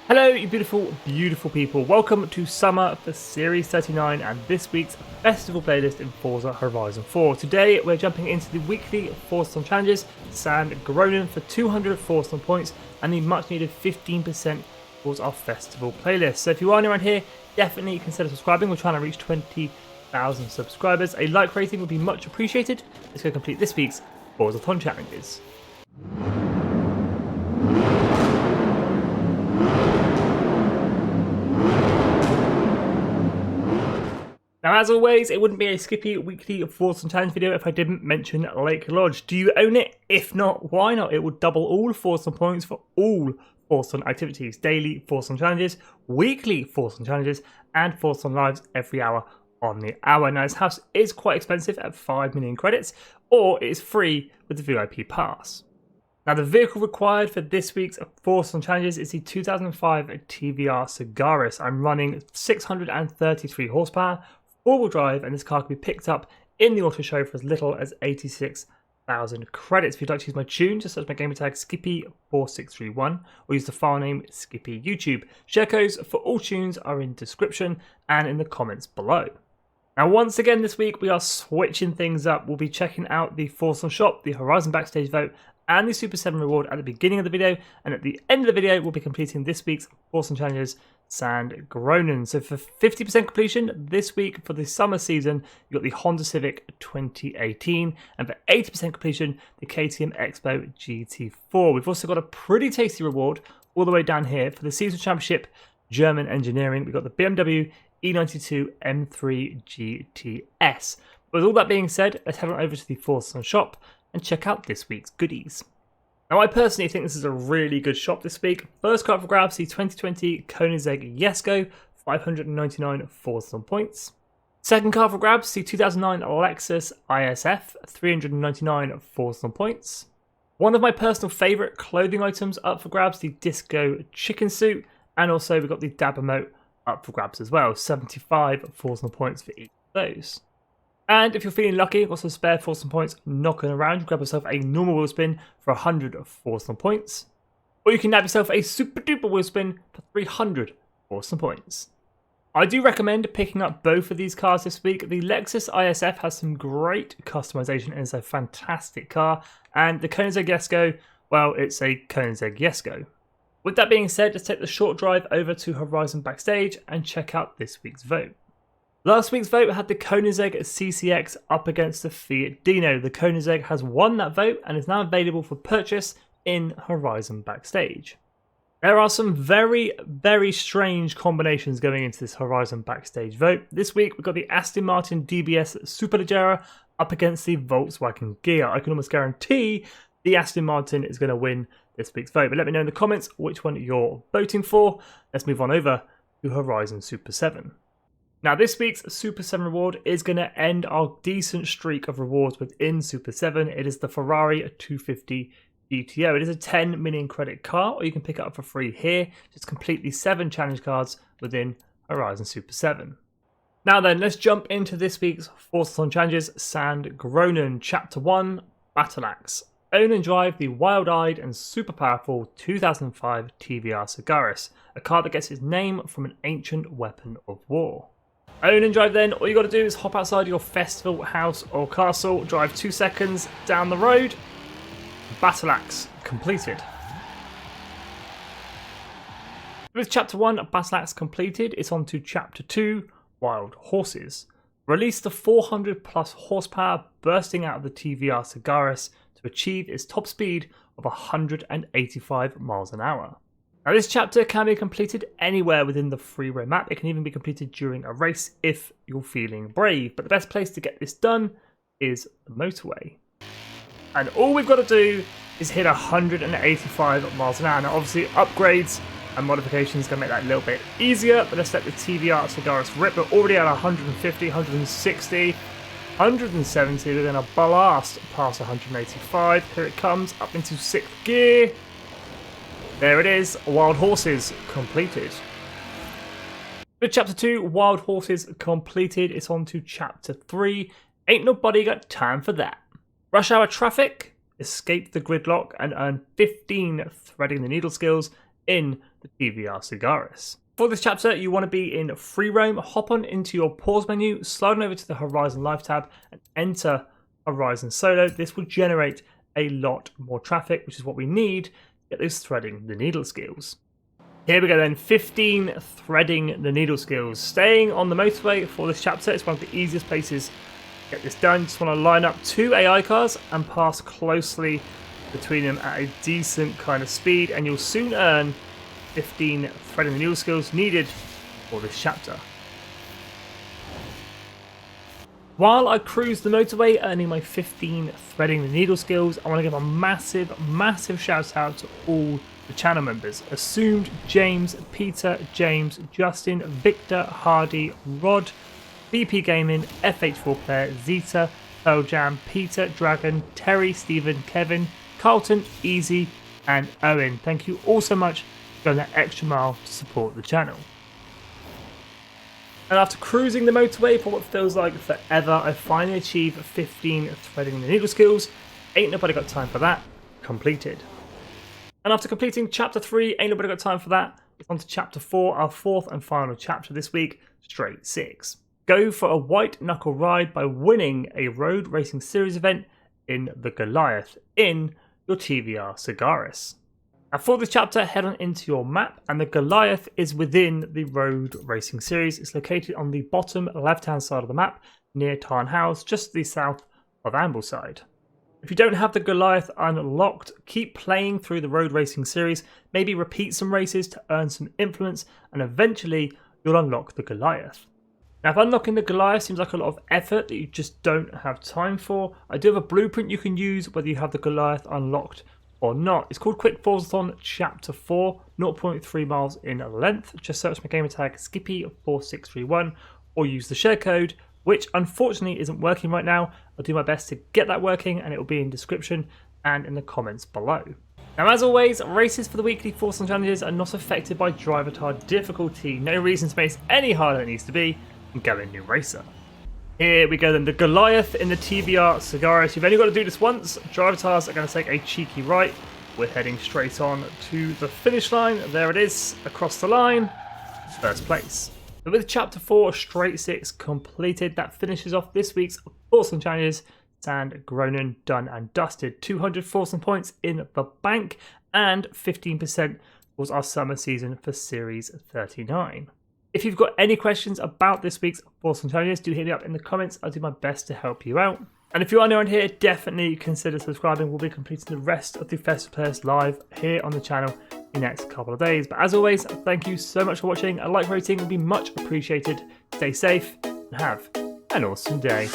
Hello, you beautiful, beautiful people. Welcome to Summer for Series 39 and this week's festival playlist in Forza Horizon 4. Today, we're jumping into the weekly FORZAHORIZON challenges, SANDGROW'UN for 200 FORZAHORIZON points and the much needed 15% towards our festival playlist. So if you are new around here, definitely consider subscribing. We're trying to reach 20,000 subscribers. A like rating would be much appreciated. Let's go complete this week's FORZAHORIZON challenges. Now, as always, it wouldn't be a Skippy weekly FORZAHORIZON challenge video if I didn't mention Lake Lodge. Do you own it? If not, why not? It will double all FORZAHORIZON points for all FORZAHORIZON activities, daily FORZAHORIZON challenges, weekly FORZAHORIZON challenges, and FORZAHORIZON lives every hour on the hour. Now, this house is quite expensive at 5 million credits, or it is free with the VIP pass. Now, the vehicle required for this week's FORZAHORIZON challenges is the 2005 TVR Sagaris. I'm running 633 horsepower, four-wheel drive, and this car can be picked up in the auto show for as little as 86,000 credits. If you'd like to use my tune, just search my gamer tag Skippy4631 or use the file name Skippy YouTube. Share codes for all tunes are in description and in the comments below. Now, once again this week, we are switching things up. We'll be checking out the FORZAHORIZON shop, the Horizon backstage vote, and the Super 7 reward at the beginning of the video. And at the end of the video, we'll be completing this week's FORZAHORIZON challenges, SANDGROW'UN. So for 50% completion this week for the summer season, you've got the Honda Civic 2018. And for 80% completion, the KTM Expo GT4. We've also got a pretty tasty reward all the way down here for the Season Championship German Engineering. We've got the BMW E92 M3 GTS. With all that being said, let's head on over to the FORZAHORIZON shop and check out this week's goodies. Now, I personally think this is a really good shop this week. First card for grabs, the 2020 Koenigsegg Jesko, 599 FORZAHORIZON points. Second card for grabs, the 2009 Lexus ISF, 399 FORZAHORIZON points. One of my personal favourite clothing items up for grabs, the Disco Chicken Suit, and also we've got the Dab Emote up for grabs as well, 75 FORZAHORIZON points for each of those. And if you're feeling lucky, got some spare FORZAHORIZON points knocking around, grab yourself a normal wheel spin for 100 FORZAHORIZON points. Or you can nab yourself a super duper wheel spin for 300 FORZAHORIZON points. I do recommend picking up both of these cars this week. The Lexus ISF has some great customization and is a fantastic car. And the Koenigsegg Jesko, well, it's a Koenigsegg Jesko. With that being said, let's take the short drive over to Horizon Backstage and check out this week's vote. Last week's vote had the Koenigsegg CCX up against the Fiat Dino. The Koenigsegg has won that vote and is now available for purchase in Horizon Backstage. There are some very, very strange combinations going into this Horizon Backstage vote. This week we've got the Aston Martin DBS Superleggera up against the Volkswagen Gear. I can almost guarantee the Aston Martin is going to win this week's vote, but let me know in the comments which one you're voting for. Let's move on over to Horizon Super 7. Now, this week's Super 7 reward is going to end our decent streak of rewards within Super 7. It is the Ferrari 250 GTO. It is a 10 million credit car, or you can pick it up for free here. Just complete the 7 challenge cards within Horizon Super 7. Now then, let's jump into this week's FORZAHORIZON challenges, SANDGROW'UN Chapter 1, Battle Axe. Own and drive the wild-eyed and super powerful 2005 TVR Sagaris, a car that gets its name from an ancient weapon of war. Own and drive then, all you got to do is hop outside your festival, house or castle, drive 2 seconds down the road, Battle Axe completed. With Chapter 1 Battle Axe completed, it's on to Chapter 2 Wild Horses. Release the 400 plus horsepower bursting out of the TVR Sagaris to achieve its top speed of 185 miles an hour. Now, this chapter can be completed anywhere within the freeway map. It can even be completed during a race if you're feeling brave. But the best place to get this done is the motorway. And all we've got to do is hit 185 miles an hour. Now, obviously, upgrades and modifications can make that a little bit easier. But let's let the TVR Sagaris rip. We're already at 150, 160, 170. We're going to blast past 185. Here it comes, up into 6th gear. There it is, Wild Horses completed. With Chapter 2, Wild Horses completed, it's on to Chapter 3. Ain't nobody got time for that. Rush hour traffic, escape the gridlock and earn 15 threading the needle skills in the TVR Sagaris. For this chapter, you want to be in free roam. Hop on into your pause menu, slide on over to the Horizon Live tab and enter Horizon Solo. This will generate a lot more traffic, which is what we need to get those threading the needle skills. Here we go then, 15 threading the needle skills. Staying on the motorway for this chapter, it's one of the easiest places to get this done. Just want to line up 2 AI cars and pass closely between them at a decent kind of speed, and you'll soon earn 15 threading the needle skills needed for this chapter. While I cruise the motorway earning my 15 threading the needle skills, I want to give a massive shout out to all the channel members: Assumed, James, Peter, James, Justin, Victor, Hardy, Rod, BP Gaming, FH4 Player, Zeta, Pearl Jam, Peter, Dragon, Terry, Stephen, Kevin, Carlton, Easy and Owen. Thank you all so much for going that extra mile to support the channel. And after cruising the motorway for what feels like forever, I finally achieved 15 threading the needle skills. Ain't nobody got time for that. Completed. And after completing chapter 3, ain't nobody got time for that. It's on to chapter 4, our 4th and final chapter this week, straight 6. Go for a white knuckle ride by winning a road racing series event in the Goliath in your TVR Sagaris. Now for this chapter, head on into your map, and the Goliath is within the road racing series. It's located on the bottom left-hand side of the map near Tarn House, just to the south of Ambleside. If you don't have the Goliath unlocked, keep playing through the road racing series, maybe repeat some races to earn some influence, and eventually you'll unlock the Goliath. Now if unlocking the Goliath seems like a lot of effort that you just don't have time for, I do have a blueprint you can use whether you have the Goliath unlocked or not. It's called Quick FORZAthon Chapter 4, 0.3 miles in length. Just search my gamer tag Skippy4631 or use the share code, which unfortunately isn't working right now. I'll do my best to get that working, and it will be in description and in the comments below. Now as always, races for the weekly FORZAthon challenges are not affected by driver difficulty. No reason to make it any harder than it needs to be, and go in new racer. Here we go then, the Goliath in the TVR Sagaris. You've only got to do this once. Driver tires are going to take a cheeky right. We're heading straight on to the finish line. There it is, across the line, first place. So with chapter 4, straight 6 completed, that finishes off this week's FORZAthon challenges. SANDGROW'NUN done and dusted. 200 FORZAthon points in the bank, and 15% was our summer season for Series 39. If you've got any questions about this week's FORZAthon challenges, do hit me up in the comments. I'll do my best to help you out. And if you are new around here, definitely consider subscribing. We'll be completing the rest of the Festival Players live here on the channel in the next couple of days. But as always, thank you so much for watching. A like rating would be much appreciated. Stay safe and have an awesome day.